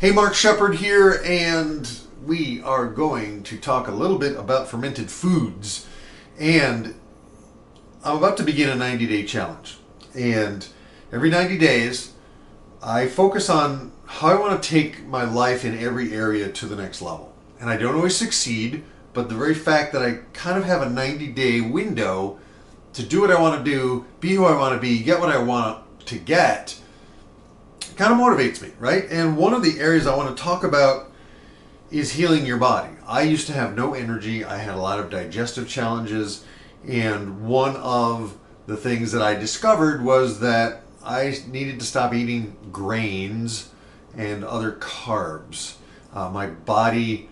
Hey, Mark Shepard here, and we are going to talk a little bit about fermented foods. And I'm about to begin a 90-day challenge. And every 90 days, I focus on how I want to take my life in every area to the next level. And I don't always succeed, but the very fact that I kind of have a 90-day window to do what I want to do, be who I want to be, get what I want to get, kind of motivates me, right? And one of the areas I want to talk about is healing your body. I used to have no energy. I had a lot of digestive challenges, and one of the things that I discovered was that I needed to stop eating grains and other carbs. My body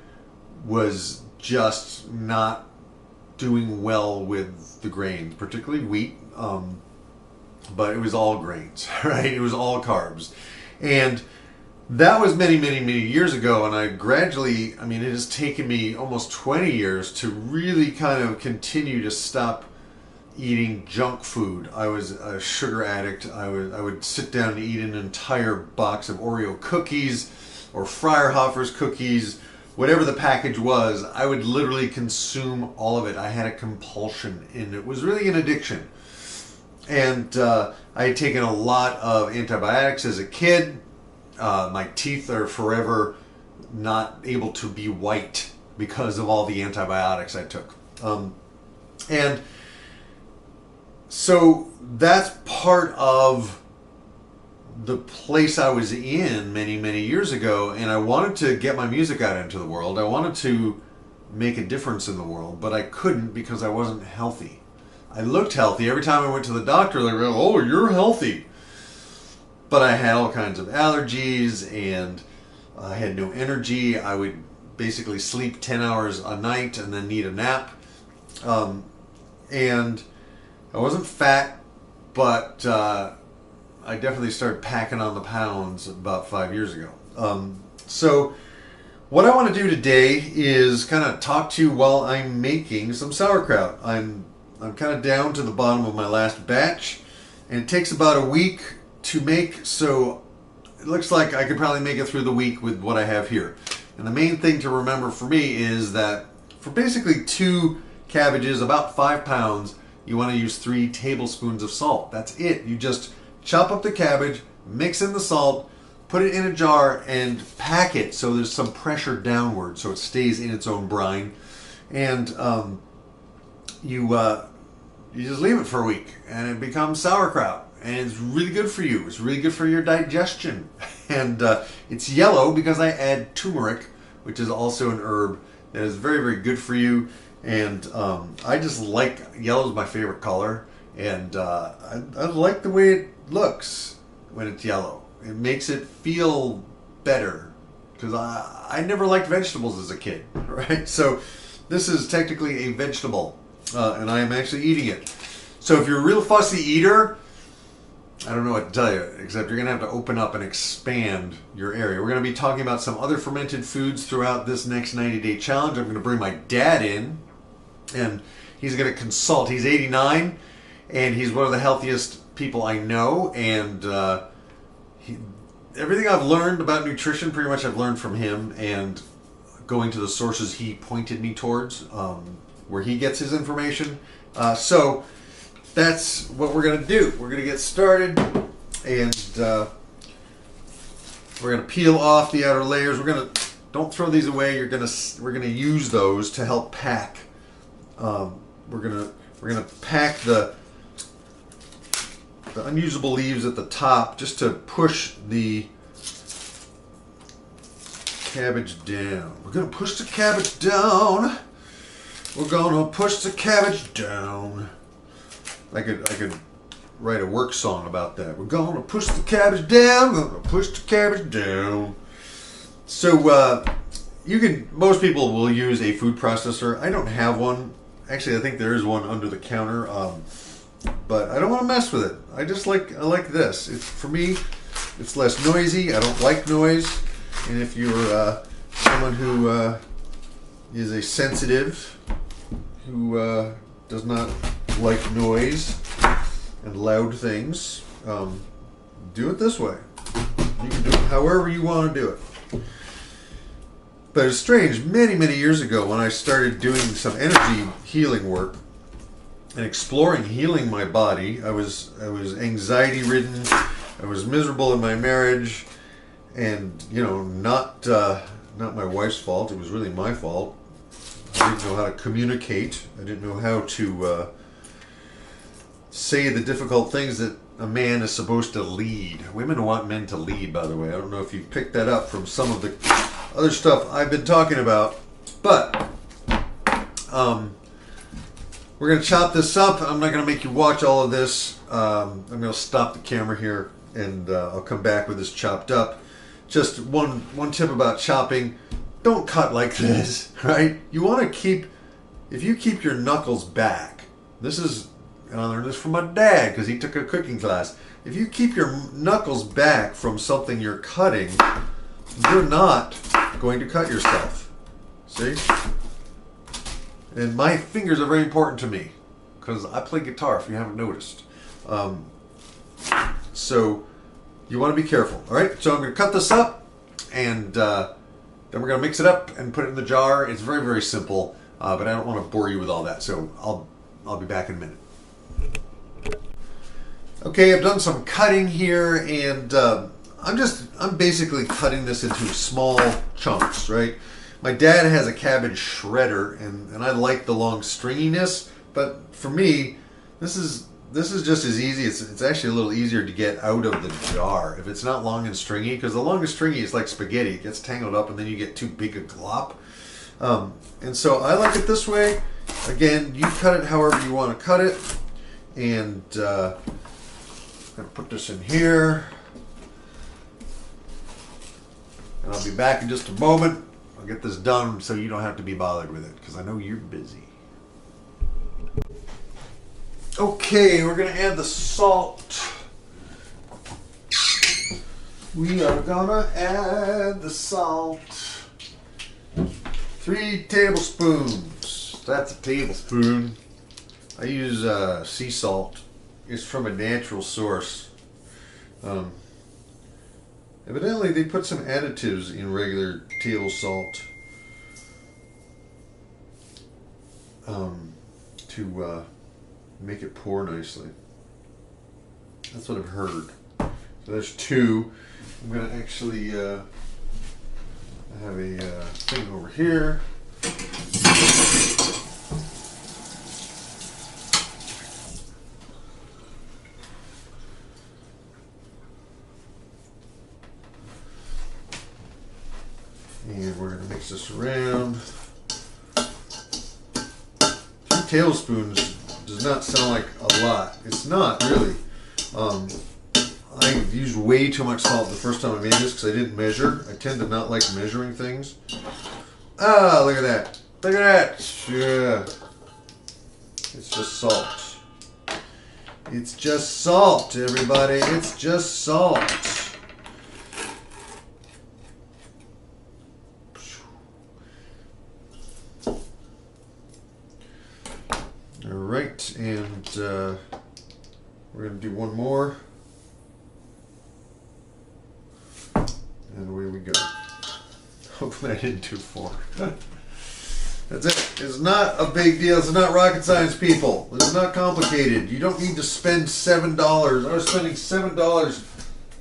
was just not doing well with the grains, particularly wheat, but it was all grains, right? It was all carbs. And that was many, many, many years ago, and I gradually, it has taken me almost 20 years to really kind of continue to stop eating junk food. I was a sugar addict. I would sit down and eat an entire box of Oreo cookies or Freierhofer's cookies, whatever the package was. I would literally consume all of it. I had a compulsion, and it was really an addiction. And I had taken a lot of antibiotics as a kid. My teeth are forever not able to be white because of all the antibiotics I took. And so that's part of the place I was in many, many years ago. And I wanted to get my music out into the world. I wanted to make a difference in the world, but I couldn't because I wasn't healthy. I looked healthy. Every time I went to the doctor, they were like, "Oh, you're healthy." But I had all kinds of allergies, and I had no energy. I would basically sleep 10 hours a night and then need a nap. And I wasn't fat, but I definitely started packing on the pounds about 5 years ago. So what I want to do today is kind of talk to you while I'm making some sauerkraut. I'm kind of down to the bottom of my last batch, and it takes about a week to make, so it looks like I could probably make it through the week with what I have here. And the main thing to remember for me is that for basically 2 cabbages, about 5 pounds, you want to use 3 tablespoons of salt. That's it. You just chop up the cabbage, mix in the salt, put it in a jar, and pack it so there's some pressure downward so it stays in its own brine. And you just leave it for a week, and it becomes sauerkraut. And it's really good for you. It's really good for your digestion. And it's yellow because I add turmeric, which is also an herb that is very, very good for you. And I just like, yellow is my favorite color. And I like the way it looks when it's yellow. It makes it feel better. Because I never liked vegetables as a kid, right? So this is technically a vegetable. And I am actually eating it. So if you're a real fussy eater, I don't know what to tell you, except you're going to have to open up and expand your area. We're going to be talking about some other fermented foods throughout this next 90-day challenge. I'm going to bring my dad in, and he's going to consult. He's 89, and he's one of the healthiest people I know, and everything I've learned about nutrition, pretty much I've learned from him, and going to the sources he pointed me towards, where he gets his information. So that's what we're going to do. We're going to get started, and we're going to peel off the outer layers. Don't throw these away. We're going to use those to help pack. We're going to pack the unusable leaves at the top just to push the cabbage down. We're going to push the cabbage down. We're going to push the cabbage down. I could write a work song about that. We're going to push the cabbage down. We're going to push the cabbage down. So most people will use a food processor. I don't have one. Actually, I think there is one under the counter. But I don't want to mess with it. I like this. For me, it's less noisy. I don't like noise. And if you're someone who is a sensitive, who does not like noise and loud things, do it this way. You can do it however you want to do it. But it's strange, many, many years ago when I started doing some energy healing work and exploring healing my body, I was anxiety ridden, I was miserable in my marriage, and not my wife's fault, it was really my fault. I didn't know how to communicate, I didn't know how to say the difficult things that a man is supposed to lead. Women want men to lead, by the way. I don't know if you picked that up from some of the other stuff I've been talking about, but we're going to chop this up. I'm not going to make you watch all of this. I'm going to stop the camera here, and I'll come back with this chopped up. Just one tip about chopping: don't cut like this, right? You want to keep, if you keep your knuckles back. And I learned this from my dad because he took a cooking class. If you keep your knuckles back from something you're cutting, you're not going to cut yourself. See? And my fingers are very important to me because I play guitar, if you haven't noticed. So you want to be careful. All right, so I'm going to cut this up, and then we're going to mix it up and put it in the jar. It's very, very simple, but I don't want to bore you with all that, so I'll be back in a minute. Okay, I've done some cutting here, and I'm basically cutting this into small chunks, right? My dad has a cabbage shredder, and I like the long stringiness, but for me, this is just as easy. It's actually a little easier to get out of the jar if it's not long and stringy, because the long and stringy is like spaghetti. It gets tangled up, and then you get too big a glop. And so I like it this way. Again, you cut it however you want to cut it, and I'm going to put this in here, and I'll be back in just a moment. I'll get this done so you don't have to be bothered with it, because I know you're busy. Okay, we're going to add the salt. We are going to add the salt. 3 tablespoons. That's a tablespoon. I use sea salt. It's from a natural source. Evidently, they put some additives in regular table salt to make it pour nicely. That's what I've heard. So there's 2. I'm going to actually have a thing over here. And we're going to mix this around. 2 tablespoons does not sound like a lot. It's not really. I used way too much salt the first time I made this because I didn't measure. I tend to not like measuring things. Ah, look at that. Look at that. Yeah. It's just salt. It's just salt, everybody. It's just salt. Alright, and we're going to do one more. And away we go. Hopefully I didn't do 4. That's it. It's not a big deal. It's not rocket science, people. It's not complicated. You don't need to spend $7. I was spending $7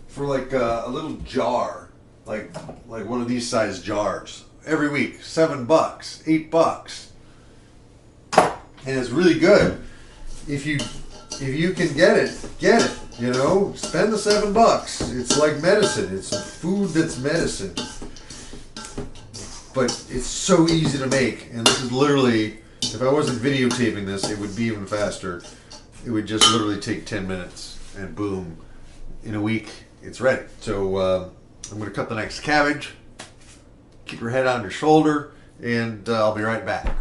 for like a little jar, like one of these size jars every week. $7, $8. And it's really good. If you can get it, get it. You know, spend the $7. It's like medicine. It's food that's medicine. But it's so easy to make. And this is literally, if I wasn't videotaping this, it would be even faster. It would just literally take 10 minutes. And boom, in a week, it's ready. So I'm going to cut the next cabbage. Keep your head on your shoulder. And I'll be right back.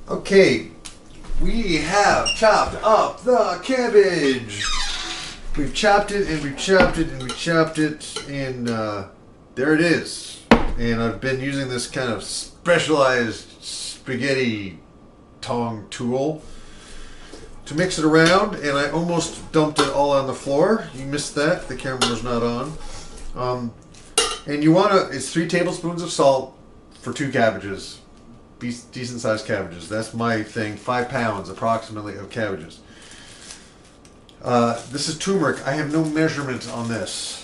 Okay, we have chopped up the cabbage. We've chopped it and we've chopped it and we've chopped it, and there it is. And I've been using this kind of specialized spaghetti tong tool to mix it around, and I almost dumped it all on the floor. You missed that. The camera was not on. And you want to, it's 3 tablespoons of salt for 2 cabbages. Decent sized cabbages. That's my thing. 5 pounds approximately of cabbages. This is turmeric. I have no measurement on this.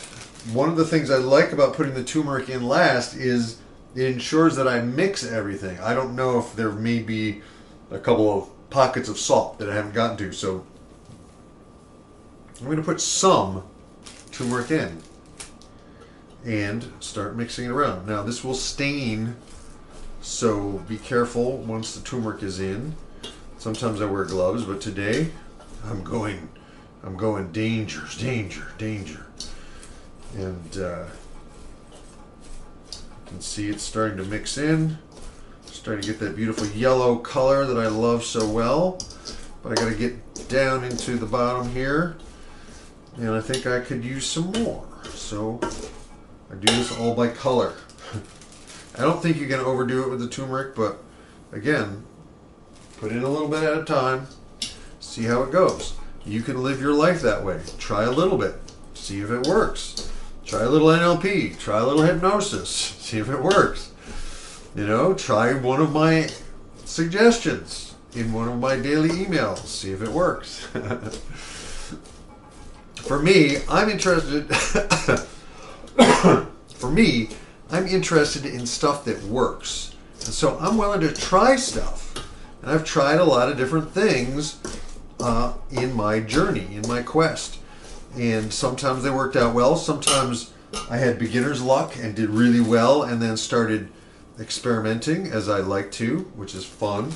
One of the things I like about putting the turmeric in last is it ensures that I mix everything. I don't know if there may be a couple of pockets of salt that I haven't gotten to, so I'm going to put some turmeric in and start mixing it around. Now this will stain, so be careful once the turmeric is in. Sometimes I wear gloves, but today I'm going danger. And you can see it's starting to mix in. Starting to get that beautiful yellow color that I love so well. But I got to get down into the bottom here. And I think I could use some more. So I do this all by color. I don't think you can overdo it with the turmeric, but again, put in a little bit at a time. See how it goes. You can live your life that way. Try a little bit. See if it works. Try a little NLP. Try a little hypnosis. See if it works. You know, try one of my suggestions in one of my daily emails. See if it works. For me, I'm interested. For me, I'm interested in stuff that works. And so I'm willing to try stuff. And I've tried a lot of different things in my journey, in my quest. And sometimes they worked out well. Sometimes I had beginner's luck and did really well and then started experimenting as I like to, which is fun.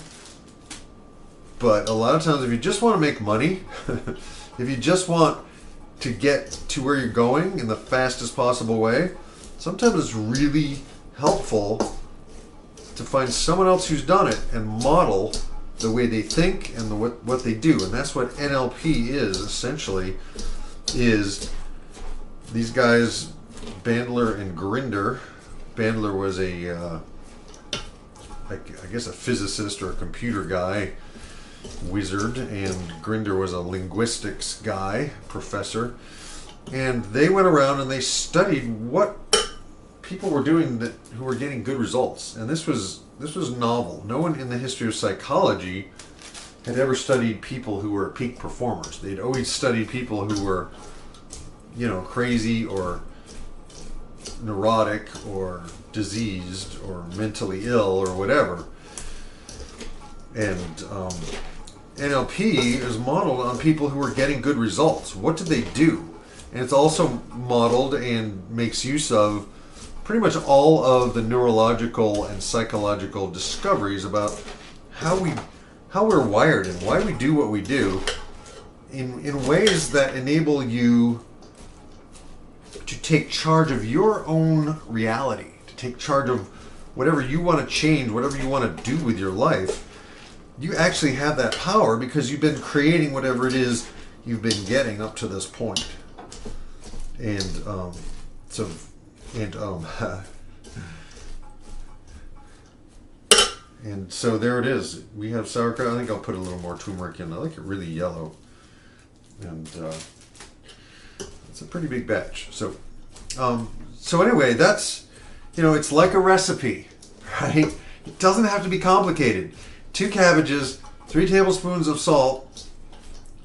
But a lot of times if you just want to make money, if you just want to get to where you're going in the fastest possible way, sometimes it's really helpful to find someone else who's done it and model the way they think and what they do. And that's what NLP is, essentially, is these guys, Bandler and Grinder. Bandler was I guess a physicist or a computer guy, wizard, and Grinder was a linguistics guy, professor. And they went around and they studied what people were doing who were getting good results. And this was novel. No one in the history of psychology had ever studied people who were peak performers. They'd always studied people who were, you know, crazy or neurotic or diseased or mentally ill or whatever. And NLP is modeled on people who are getting good results. What did they do? And it's also modeled and makes use of pretty much all of the neurological and psychological discoveries about how we're wired and why we do what we do in ways that enable you to take charge of your own reality, to take charge of whatever you want to change, whatever you want to do with your life. You actually have that power because you've been creating whatever it is you've been getting up to this point. And and so there it is. We have sauerkraut. I think I'll put a little more turmeric in. I like it really yellow. And it's a pretty big batch. So anyway, that's, you know, it's like a recipe, right? It doesn't have to be complicated. 2 cabbages, 3 tablespoons of salt,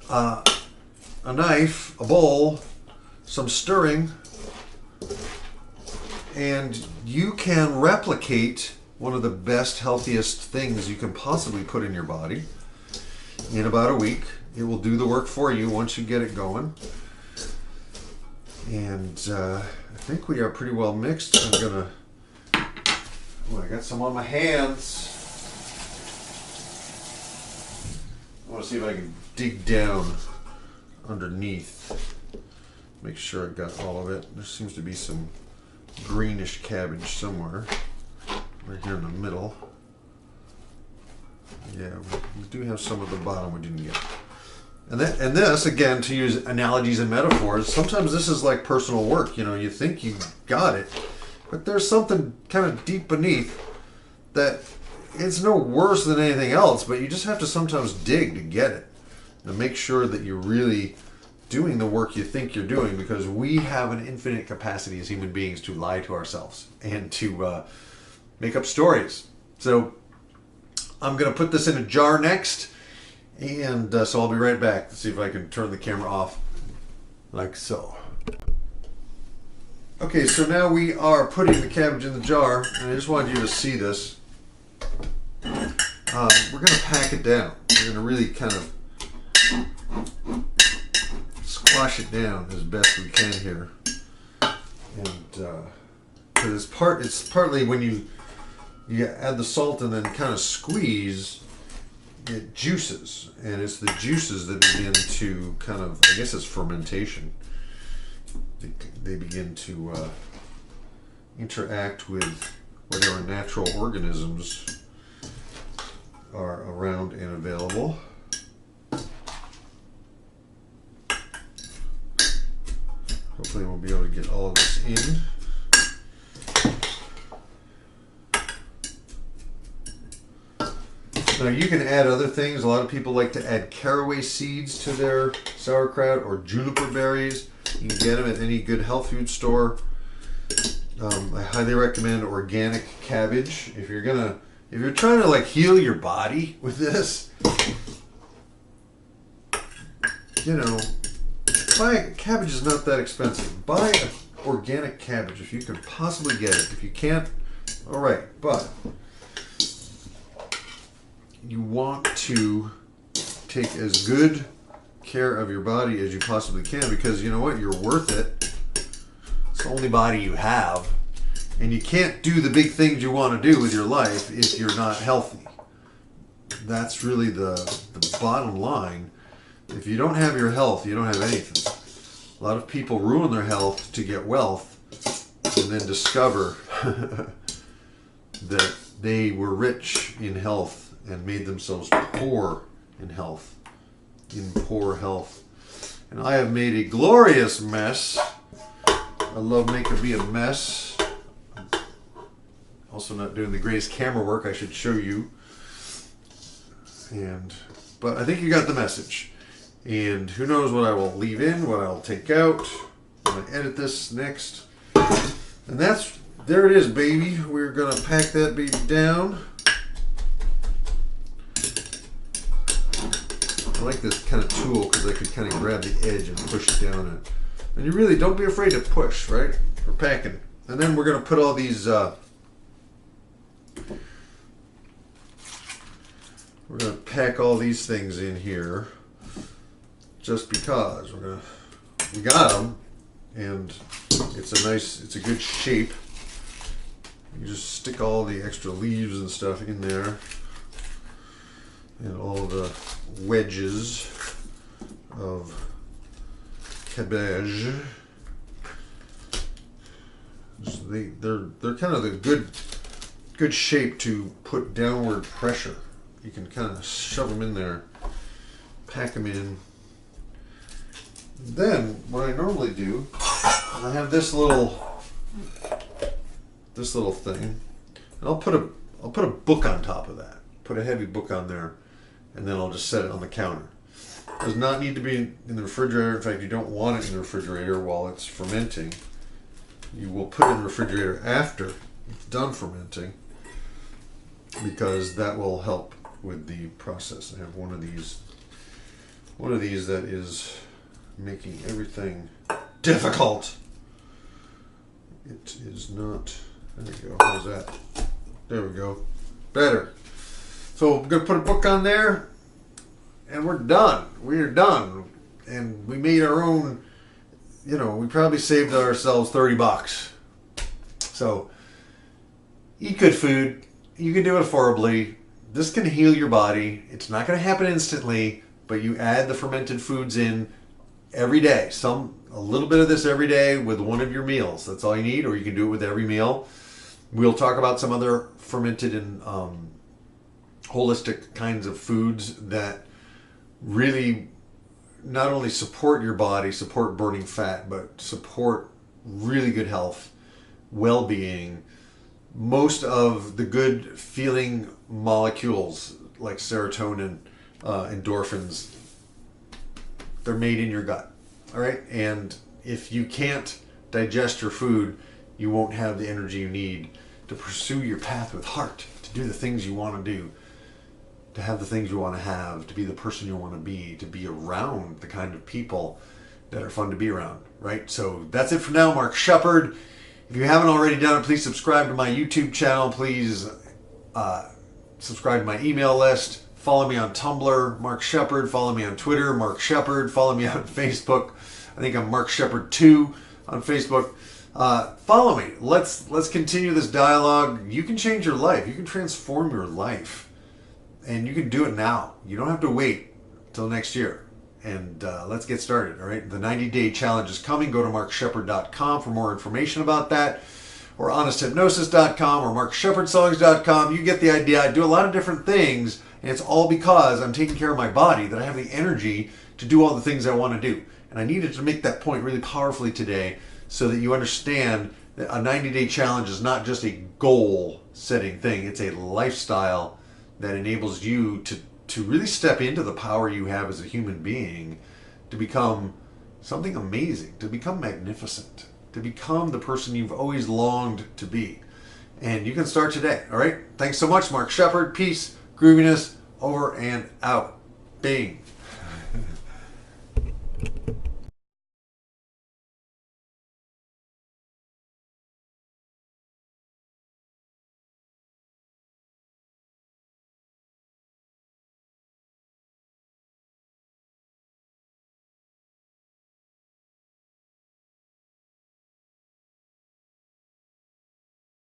a knife, a bowl, some stirring, and you can replicate one of the best, healthiest things you can possibly put in your body in about a week. It will do the work for you once you get it going. And I think we are pretty well mixed. I'm gonna, I got some on my hands. I want to see if I can dig down underneath. Make sure I got all of it. There seems to be some greenish cabbage somewhere. Right here in the middle. Yeah, we do have some at the bottom we didn't get. And this, again, to use analogies and metaphors, sometimes this is like personal work. You know, you think you got it, but there's something kind of deep beneath that it's no worse than anything else, but you just have to sometimes dig to get it. And make sure that you really doing the work you think you're doing, because we have an infinite capacity as human beings to lie to ourselves and to make up stories. So I'm going to put this in a jar next, and so I'll be right back to see if I can turn the camera off like so. Okay, so now we are putting the cabbage in the jar, and I just wanted you to see this. We're going to pack it down. We're going to really kind of squash it down as best we can here. And because it's partly when you add the salt and then kind of squeeze, it juices, and it's the juices that begin to kind of, I guess it's fermentation. They begin to interact with whatever natural organisms are around and available. Hopefully we'll be able to get all of this in. Now you can add other things. A lot of people like to add caraway seeds to their sauerkraut, or juniper berries. You can get them at any good health food store. I highly recommend organic cabbage. If you're trying to like heal your body with this, you know, cabbage is not that expensive. Buy organic cabbage if you can possibly get it. If you can't, all right, but you want to take as good care of your body as you possibly can, because you know what, you're worth it. It's the only body you have, and you can't do the big things you want to do with your life if you're not healthy. That's really the bottom line. If you don't have your health, you don't have anything. A lot of people ruin their health to get wealth and then discover that they were rich in health and made themselves poor in health. In poor health. And I have made a glorious mess. I love making me a mess. Also not doing the greatest camera work, I should show you. But I think you got the message. And who knows what I will leave in, what I'll take out when I edit this next. And there it is, baby. We're gonna pack that baby down. I like this kind of tool because I could kind of grab the edge and push it down. And you really don't be afraid to push, right? We're packing. And then we're going to put all these, we're going to pack all these things in here just because we got them, and it's a good shape. You just stick all the extra leaves and stuff in there, and all the wedges of cabbage. They're kind of the good shape to put downward pressure. You can kind of shove them in there, pack them in. Then what I normally do, I have this little thing, and I'll put a book on top of that. Put a heavy book on there, and then I'll just set it on the counter. It does not need to be in the refrigerator. In fact, you don't want it in the refrigerator while it's fermenting. You will put it in the refrigerator after it's done fermenting, because that will help with the process. I have one of these that is making everything difficult. It is not. There we go. How's that? There we go. Better. So I'm going to put a book on there, and we're done. We are done. And we made our own, we probably saved ourselves $30. So eat good food. You can do it affordably. This can heal your body. It's not going to happen instantly, but you add the fermented foods in every day. A little bit of this every day with one of your meals. That's all you need, or you can do it with every meal. We'll talk about some other fermented and holistic kinds of foods that really not only support your body, support burning fat, but support really good health, well-being. Most of the good feeling molecules like serotonin, endorphins, they're made in your gut. All right. And if you can't digest your food, you won't have the energy you need to pursue your path with heart, to do the things you want to do, to have the things you want to have, to be the person you want to be around the kind of people that are fun to be around, right? So that's it for now. Mark Shepard. If you haven't already done it, please subscribe to my YouTube channel. Please subscribe to my email list. Follow me on Tumblr, Mark Shepard. Follow me on Twitter, Mark Shepard. Follow me on Facebook. I think I'm Mark Shepard 2 on Facebook. Follow me. Let's continue this dialogue. You can change your life. You can transform your life. And you can do it now. You don't have to wait till next year. And let's get started, all right? The 90-day challenge is coming. Go to markshepard.com for more information about that, or honesthypnosis.com, or markshepherdsongs.com. You get the idea. I do a lot of different things, and it's all because I'm taking care of my body, that I have the energy to do all the things I want to do. And I needed to make that point really powerfully today so that you understand that a 90-day challenge is not just a goal-setting thing. It's a lifestyle that enables you to really step into the power you have as a human being, to become something amazing, to become magnificent, to become the person you've always longed to be. And you can start today, all right? Thanks so much, Mark Shepard. Peace, grooviness, over and out. Bing.